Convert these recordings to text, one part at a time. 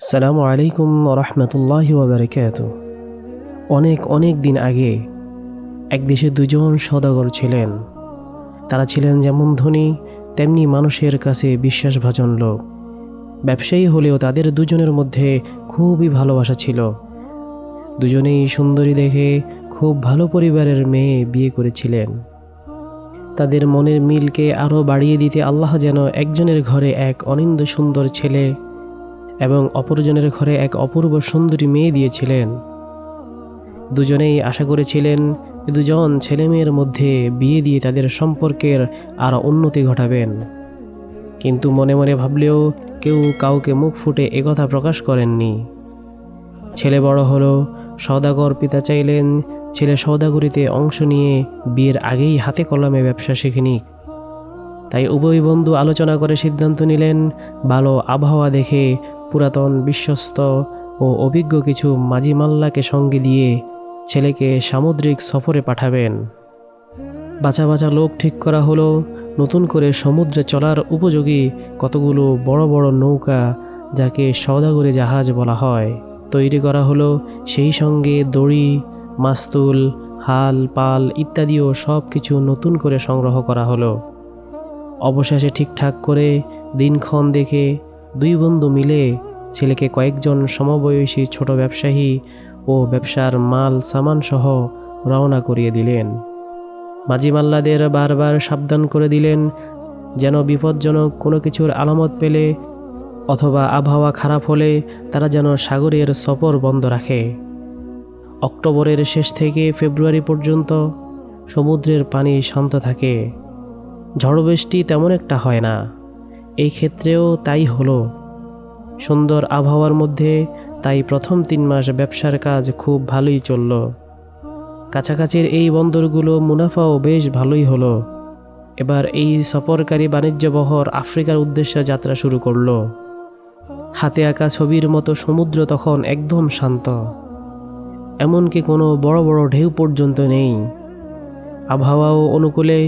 আসসালামু আলাইকুম রহমতুল্লাহি ওয়াবারাকাতু। অনেক অনেক দিন আগে এক দেশে দুজন সওদাগর ছিলেন। তারা ছিলেন যেমন ধনী তেমনি মানুষের কাছে বিশ্বাসভাজন লোক। ব্যবসায়ী হলেও তাদের দুজনের মধ্যে খুবই ভালোবাসা ছিল। দুজনেই সুন্দরী দেখে খুব ভালো পরিবারের মেয়ে বিয়ে করেছিলেন। তাদের মনের মিলকে আরও বাড়িয়ে দিতে আল্লাহ যেন একজনের ঘরে এক অনিন্দ্য সুন্দর ছেলে এবং অপরজনের ঘরে এক অপূর্ব সুন্দরী মেয়ে দিয়েছিলেন। দুজনেই আশা করেছিলেন দুজন ছেলেমেয়ের মধ্যে বিয়ে দিয়ে তাদের সম্পর্কের আরও উন্নতি ঘটাবেন, কিন্তু মনে মনে ভাবলেও কেউ কাউকে মুখ ফুটে একথা প্রকাশ করেননি। ছেলে বড় হলো, সওদাগর পিতা চাইলেন ছেলে সওদাগরিতে অংশ নিয়ে বিয়ের আগেই হাতে কলমে ব্যবসা শিখে নিক। তাই উভয় বন্ধু আলোচনা করে সিদ্ধান্ত নিলেন ভালো আবহাওয়া দেখে পুরাতন বিশ্বস্ত ও অভিজ্ঞ কিছু মাঝি মাল্লাকে সঙ্গে দিয়ে ছেলেকে সামুদ্রিক সফরে পাঠাবেন। বাছা বাছা লোক ঠিক করা হলো। নতুন করে সমুদ্রে চলার উপযোগী কতগুলো বড় বড় নৌকা, যাকে সওদাগরি জাহাজ বলা হয়, তৈরি করা হলো। সেই সঙ্গে দড়ি, মাস্তুল, হাল, পাল ইত্যাদিও সব কিছু নতুন করে সংগ্রহ করা হলো। অবশেষে ঠিকঠাক করে দিনক্ষণ দেখে দুই বন্ধু মিলে ছেলেকে কয়েকজন সমবয়সী ছোট ব্যবসায়ী ও ব্যবসার মাল সামান সহ রওনা করিয়ে দিলেন। মাঝি মাল্লাদের বারবার সাবধান করে দিলেন যেন বিপজ্জনক কোনো কিছুর আলামত পেলে অথবা আবহাওয়া খারাপ হলে তারা যেন সাগরের সফর বন্ধ রাখে। অক্টোবরের শেষ থেকে ফেব্রুয়ারি পর্যন্ত সমুদ্রের পানি শান্ত থাকে, ঝড় বৃষ্টি তেমন একটা হয় না। এই ক্ষেত্রেও তাই হলো। সুন্দর আবহাওয়ার মধ্যে তাই প্রথম 3 মাস ব্যবসার কাজ খুব ভালোই চলল। কাছাকাছির এই বন্দরগুলো মুনাফাও বেশ ভালোই হলো। এবার এই সফরকারী বাণিজ্য বহর আফ্রিকার উদ্দেশ্যে যাত্রা শুরু করলো। হাতে আঁকা ছবির মতো সমুদ্র তখন একদম শান্ত, এমনকি কোনো বড় বড় ঢেউ পর্যন্ত নেই। আবহাওয়াও অনুকূলে,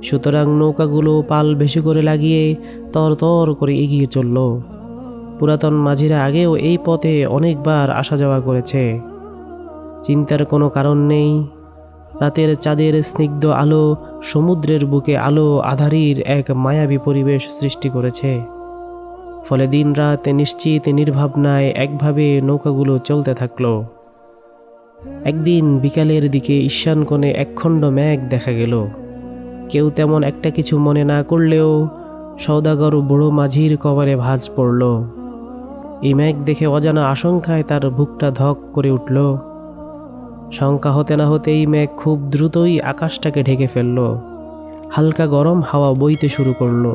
সুতরাং নৌকাগুলো পাল বেশি করে লাগিয়ে তর তর করে এগিয়ে চলল। পুরাতন মাঝিরা আগেও এই পথে অনেকবার আসা যাওয়া করেছে। চিন্তার কোনো কারণ নেই। রাতের চাঁদের স্নিগ্ধ আলো সমুদ্রের বুকে আলো আধারির এক মায়াবী পরিবেশ সৃষ্টি করেছে। ফলে দিন রাত নিশ্চিত নির্ভাবনায় একভাবে নৌকাগুলো চলতে থাকলো। একদিন বিকালের দিকে ঈশান কোণে একখণ্ড মেঘ দেখা গেল। কেউ তেমন একটা কিছু মনে না করলেও সওদাগর বুড়ো মাঝির কপালে ভাঁজ পড়ল। এই মেঘ দেখে অজানা আশঙ্কায় তার বুকটা ধক করে উঠল। শঙ্কা হতে না হতেই মেঘ খুব দ্রুতই আকাশটাকে ঢেকে ফেলল। হালকা গরম হাওয়া বইতে শুরু করলো।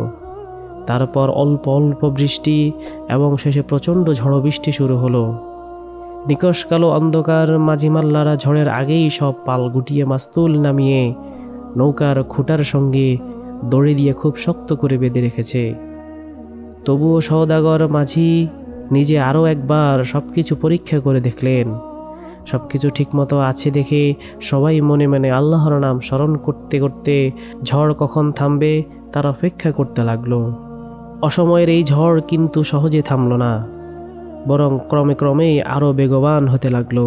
তারপর অল্প অল্প বৃষ্টি এবং শেষে প্রচণ্ড ঝড় বৃষ্টি শুরু হলো। নিকষ কালো অন্ধকার। মাঝি মাল্লারা ঝড়ের আগেই সব পাল গুটিয়ে মাস্তুল নামিয়ে নৌকার খুঁটার সঙ্গে দড়ি দিয়ে খুব শক্ত করে বেঁধে রেখেছে। তবুও সওদাগর মাঝি নিজে আরও একবার সব কিছু পরীক্ষা করে দেখলেন। সব কিছু ঠিকমতো আছে দেখে সবাই মনে মনে আল্লাহর নাম স্মরণ করতে করতে ঝড় কখন থামবে তার অপেক্ষা করতে লাগলো। অসময়ের এই ঝড় কিন্তু সহজে থামল না, বরং ক্রমে ক্রমে আরও বেগবান হতে লাগলো।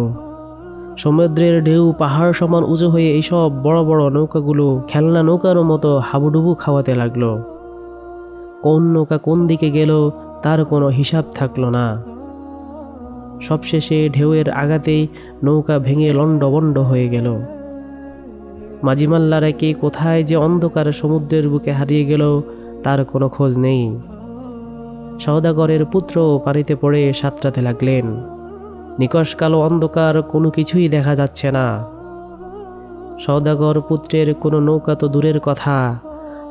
সমুদ্রের ঢেউ পাহাড় সমান উঁচু হয়ে এইসব বড় বড় নৌকাগুলো খেলনা নৌকার মতো হাবুডুবু খাওয়াতে লাগলো। কোন নৌকা কোন দিকে গেল তার কোনো হিসাব থাকলো না। সবশেষে ঢেউয়ের আঘাতেই নৌকা ভেঙে লণ্ডভণ্ড হয়ে গেল। মাঝিমাল্লারা কে কোথায় যে অন্ধকার সমুদ্রের বুকে হারিয়ে গেল তার কোনো খোঁজ নেই। সওদাগরের পুত্র পানিতে পড়ে সাঁতরাতে লাগলেন। নিকষ কালো অন্ধকার, কোনো কিছুই দেখা যাচ্ছে না। সওদাগর পুত্রের কোনো নৌকা তো দূরের কথা,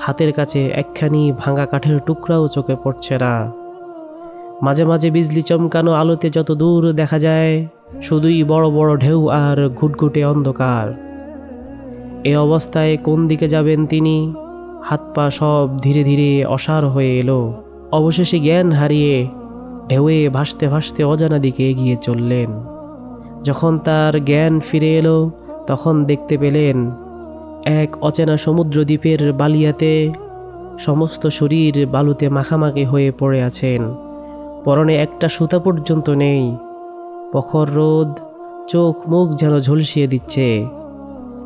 হাতের কাছে একখানি ভাঙা কাঠের টুকরাও চোখে পড়ছে না। মাঝে মাঝে বিজলি চমকানো আলোতে যত দূর দেখা যায় শুধুই বড় বড় ঢেউ আর ঘুটঘুটে অন্ধকার। এ অবস্থায় কোন দিকে যাবেন তিনি? হাত পা সব ধীরে ধীরে অসাড় হয়ে এলো। অবশেষে জ্ঞান হারিয়ে ঢেউয়ে ভাসতে ভাসতে অজানা দিকে এগিয়ে চললেন। যখন তার জ্ঞান ফিরে এলো তখন দেখতে পেলেন এক অচেনা সমুদ্র দ্বীপের বালিয়াতে সমস্ত শরীর বালুতে মাখামাখি হয়ে পড়ে আছেন। পরনে একটা সুতা পর্যন্ত নেই। প্রখর রোদ চোখ মুখ যেন ঝলসিয়ে দিচ্ছে।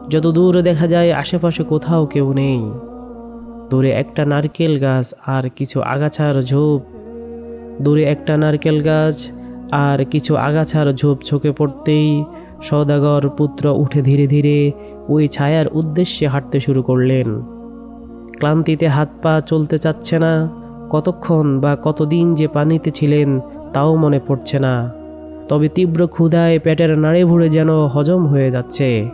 যত দূর দেখা যায় আশেপাশে কোথাও কেউ নেই। দূরে একটা নারকেল গাছ আর কিছু আগাছার ঝোপ চোখে পড়তেই সওদাগর পুত্র উঠে ধীরে ধীরে ওই ছায়ার উদ্দেশ্যে হাঁটতে শুরু করলেন। ক্লান্তিতে হাত পা চলতে চাচ্ছে না। কতক্ষণ বা কতদিন যে পানিতে ছিলেন তাও মনে পড়ছে না। তবে তীব্র ক্ষুধায় পেটের নাড়ি ভুড়ে যেন হজম হয়ে যাচ্ছে।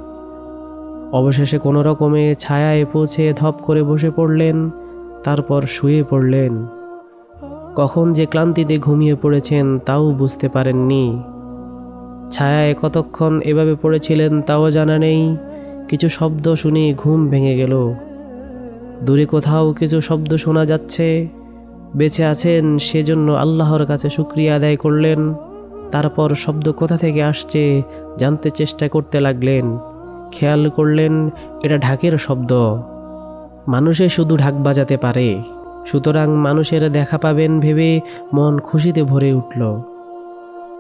অবশেষে কোনো রকমে ছায়ায় পৌঁছে ধপ করে বসে পড়লেন, তারপর শুয়ে পড়লেন। কখন যে ক্লান্তিতে ঘুমিয়ে পড়েছেন তাও বুঝতে পারেননি। ছায়ায় কতক্ষণ এভাবে পড়েছিলেন তাও জানা নেই। কিছু শব্দ শুনে ঘুম ভেঙে গেল। দূরে কোথাও কিছু শব্দ শোনা যাচ্ছে। বেঁচে আছেন সেজন্য আল্লাহর কাছে শুকরিয়া আদায় করলেন। তারপর শব্দ কোথা থেকে আসছে জানতে চেষ্টা করতে লাগলেন। খেয়াল করলেন এটা ঢাকের শব্দ। মানুষে শুধু ঢাক বাজাতে পারে, সুতরাং মানুষের দেখা পাবেন ভেবে মন খুশিতে ভরে উঠল।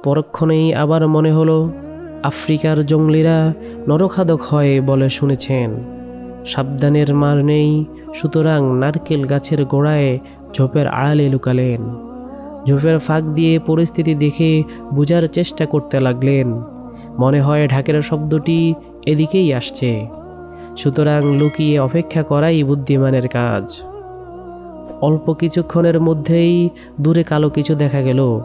পরক্ষণেই আবার মনে হলো আফ্রিকার জঙ্গলিরা নরখাদক হয় বলে শুনেছেন। সাবধানের মার নেই, সুতরাং নারকেল গাছের গোড়ায় ঝোপের আড়ালে লুকালেন। ঝোপের ফাঁক দিয়ে পরিস্থিতি দেখে বোঝার চেষ্টা করতে লাগলেন। মনে হয় ঢাকের শব্দটি এদিকেই আসছে, সুতরাং লুকিয়ে অপেক্ষা করাই বুদ্ধিমানের কাজ। অল্প কিছুক্ষণের মধ্যেই দূরে কালো কিছু দেখা গেল।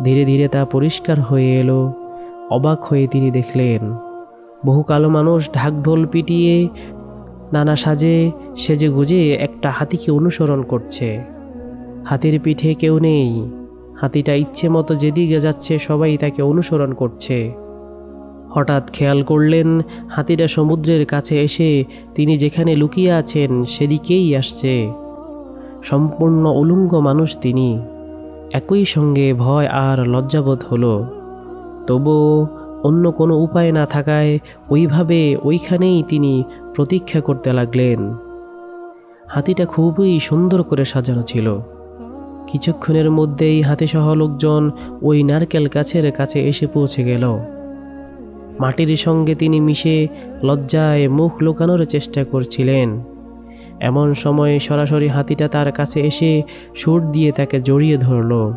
ধীরে ধীরে তা পরিষ্কার হয়ে এলো। অবাক হয়ে তিনি দেখলেন বহু কালো মানুষ ঢাকঢোল পিটিয়ে নানা সেজে গুজে একটা হাতিকে অনুসরণ করছে। হাতির পিঠে কেউ নেই। হাতিটা ইচ্ছে মতো যেদিকে যাচ্ছে সবাই তাকে অনুসরণ করছে। হঠাৎ খেয়াল করলেন হাতিটা সমুদ্রের কাছে এসে তিনি যেখানে লুকিয়ে আছেন সেদিকেই আসছে। সম্পূর্ণ উলঙ্গ মানুষ তিনি। একই সঙ্গে ভয় আর লজ্জাবোধ হলো। তবুও অন্য কোনো উপায় না থাকায় ওইখানেই তিনি প্রতীক্ষা করতে লাগলেন। হাতিটা খুবই সুন্দর করে সাজানো ছিল। কিছুক্ষণের মধ্যেই হাতিসহ লোকজন ওই নারকেল গাছের কাছে এসে পৌঁছে গেল। মাটির সঙ্গে তিনি মিশে লজ্জায় মুখ লুকানোর চেষ্টা করছিলেন। এমন সময় সরাসরি হাতিটা তার কাছে এসে সুর দিয়ে তাকে জড়িয়ে ধরল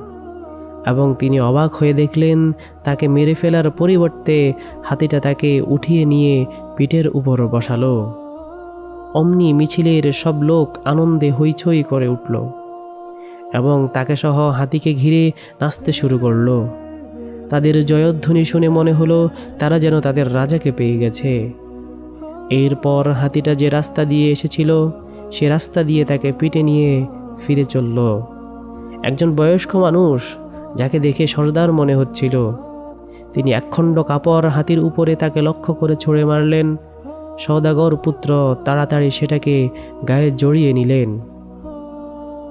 এবং তিনি অবাক হয়ে দেখলেন তাকে মেরে ফেলার পরিবর্তে হাতিটা তাকে উঠিয়ে নিয়ে পিঠের উপর বসালো। অমনি মিছিলের সব লোক আনন্দে হইচই করে উঠল এবং তাকে সহ হাতিকে ঘিরে নাচতে শুরু করল। তাদের জয়ধ্বনি শুনে মনে হলো তারা যেন তাদের রাজাকে পেয়ে গেছে। এরপর হাতিটা যে রাস্তা দিয়ে এসেছিল সে রাস্তা দিয়ে তাকে পিঠে নিয়ে ফিরে চলল। একজন বয়স্ক মানুষ যাকে দেখে সর্দার মনে হচ্ছিল, তিনি একখণ্ড কাপড় হাতির উপরে তাকে লক্ষ্য করে ছুঁড়ে মারলেন। সওদাগর পুত্র তাড়াতাড়ি সেটাকে গায়ে জড়িয়ে নিলেন।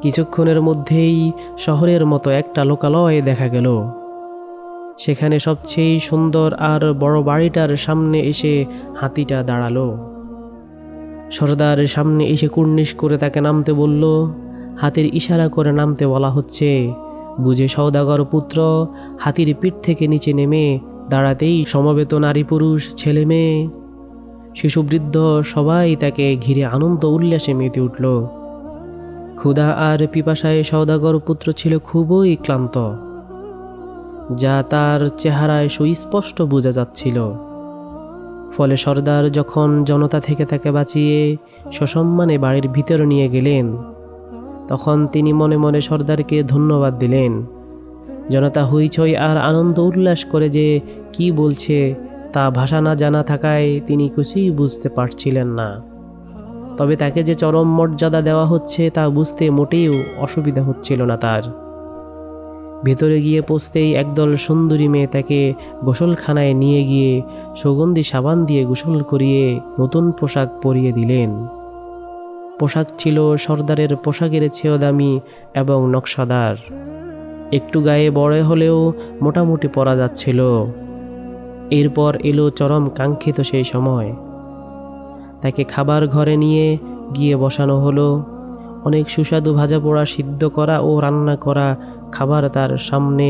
কিছুক্ষণের মধ্যেই শহরের মতো একটা লোকালয় দেখা গেল। সেখানে সবচেয়ে সুন্দর আর বড় বাড়িটার সামনে এসে হাতিটা দাঁড়ালো। সর্দার সামনে এসে কুর্নিশ করে তাকে নামতে বলল। হাতির ইশারা করে নামতে বলা হচ্ছে বুঝে সওদাগর পুত্র হাতির পিঠ থেকে নিচে নেমে দাঁড়াতেই সমবেত নারী পুরুষ ছেলে মেয়ে শিশু বৃদ্ধ সবাই তাকে ঘিরে আনন্দ উল্লাসে মেতে উঠল। ক্ষুধা আর পিপাসায় সওদাগর পুত্র ছিল খুবই ক্লান্ত, যা তার চেহারায় সুস্পষ্ট বোঝা যাচ্ছিল। ফলে সর্দার যখন জনতা থেকে তাকে বাঁচিয়ে সসম্মানে বাড়ির ভিতর নিয়ে গেলেন, তখন তিনি মনে মনে সর্দারকে ধন্যবাদ দিলেন। জনতা হইচই আর আনন্দ উল্লাস করে যে কি বলছে তা ভাষা না জানা থাকায় তিনি কিছুই বুঝতে পারছিলেন না। তবে তাকে যে চরম মর্যাদা দেওয়া হচ্ছে তা বুঝতে মোটেও অসুবিধা হচ্ছিল না তার। ভেতরে গিয়ে পৌঁছতেই একদল সুন্দরী মেয়ে তাকে গোসলখানায় নিয়ে গিয়ে সুগন্ধি সাবান দিয়ে গোসল করিয়ে নতুন পোশাক পরিয়ে দিলেন। পোশাক ছিল সর্দারের পোশাকের চেয়েও দামি এবং নকশাদার। একটু গায়ে বড় হলেও মোটামুটি পরা যাচ্ছিল। এরপর এলো চরম কাঙ্ক্ষিত সেই সময়। তাকে খাবার ঘরে নিয়ে গিয়ে বসানো হলো। অনেক সুস্বাদু ভাজা পোড়া, সিদ্ধ করা ও রান্না করা খাবার তার সামনে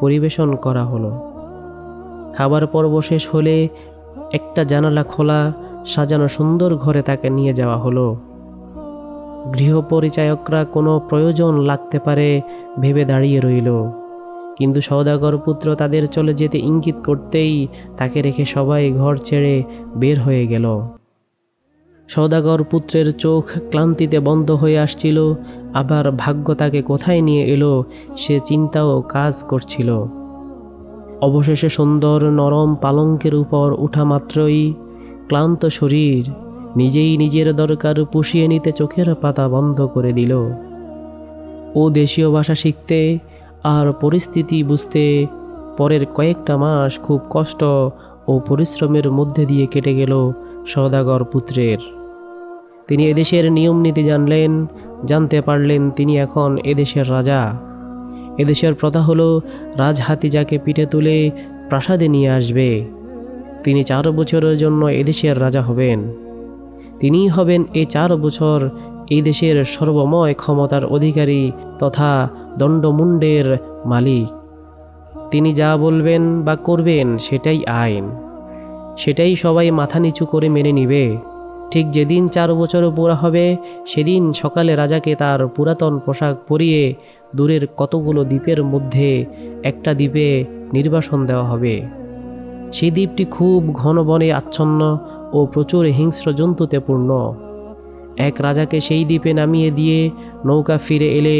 পরিবেশন করা হলো। খাবার পর্ব শেষ হলে একটা জানালা খোলা সাজানো সুন্দর ঘরে তাকে নিয়ে যাওয়া হলো। গৃহপরিচায়করা কোনো প্রয়োজন লাগতে পারে ভেবে দাঁড়িয়ে রইল, কিন্তু সওদাগর পুত্র তাদের চলে যেতে ইঙ্গিত করতেই তাকে রেখে সবাই ঘর ছেড়ে বের হয়ে গেল। সওদাগর পুত্রের চোখ ক্লান্তিতে বন্ধ হয়ে আসছিল, আবার ভাগ্য তাকে কোথায় নিয়ে এলো সে চিন্তাও কাজ করছিল। অবশেষে সুন্দর নরম পালঙ্কের উপর উঠা মাত্রই ক্লান্ত শরীর নিজেই নিজের দরকার পুষিয়ে নিতে চোখের পাতা বন্ধ করে দিল। ও দেশীয় ভাষা শিখতে আর পরিস্থিতি বুঝতে পরের কয়েকটা মাস খুব কষ্ট ও পরিশ্রমের মধ্যে দিয়ে কেটে গেল সওদাগর পুত্রের। তিনি এদেশের নিয়ম নীতি জানলেন, জানতে পারলেন তিনি এখন এদেশের রাজা। এদেশের প্রথা হলো রাজহাতি যাকে পিঠে তুলে প্রাসাদে নিয়ে আসবে তিনি 4 বছরের জন্য এদেশের রাজা হবেন। তিনিই হবেন এই 4 বছর এই দেশের সর্বময় ক্ষমতার অধিকারী তথা দণ্ডমুণ্ডের মালিক। তিনি যা বলবেন বা করবেন সেটাই আইন, সেটাই সবাই মাথা নিচু করে মেনে নিবে। ঠিক যেদিন 4 বছর পুরা হবে সেদিন সকালে রাজাকে তার পুরাতন পোশাক পরিয়ে দূরের কতগুলো দ্বীপের মধ্যে একটা দ্বীপে নির্বাসন দেওয়া হবে। সেই দ্বীপটি খুব ঘন বনে আচ্ছন্ন ও প্রচুর হিংস্র জন্তুতে পূর্ণ। এক রাজাকে সেই দ্বীপে নামিয়ে দিয়ে নৌকা ফিরে এলে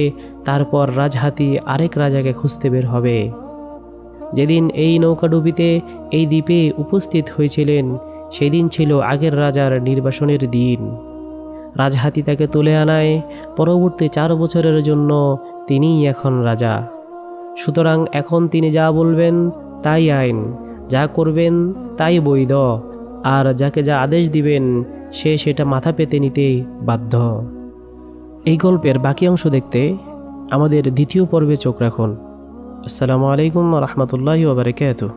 তারপর রাজহাতি আরেক রাজাকে খুঁজতে বের হবে। যেদিন এই নৌকাডুবিতে এই দ্বীপে উপস্থিত হয়েছিলেন সেদিন ছিল আগের রাজার নির্বাসনের দিন। রাজহাতি তাকে তুলে আনায় পরবর্তী 4 বছরের জন্য তিনিই এখন রাজা। সুতরাং এখন তিনি যা বলবেন তাই আইন, যা করবেন তাই বৈধ, আর যাকে যা আদেশ দিবেন সে সেটা মাথা পেতে নিতে বাধ্য। এই গল্পের বাকি অংশ দেখতে আমাদের দ্বিতীয় পর্বে চোখ রাখুন। আসসালামু আলাইকুম ওয়া রাহমাতুল্লাহি ওয়া বারাকাতুহু।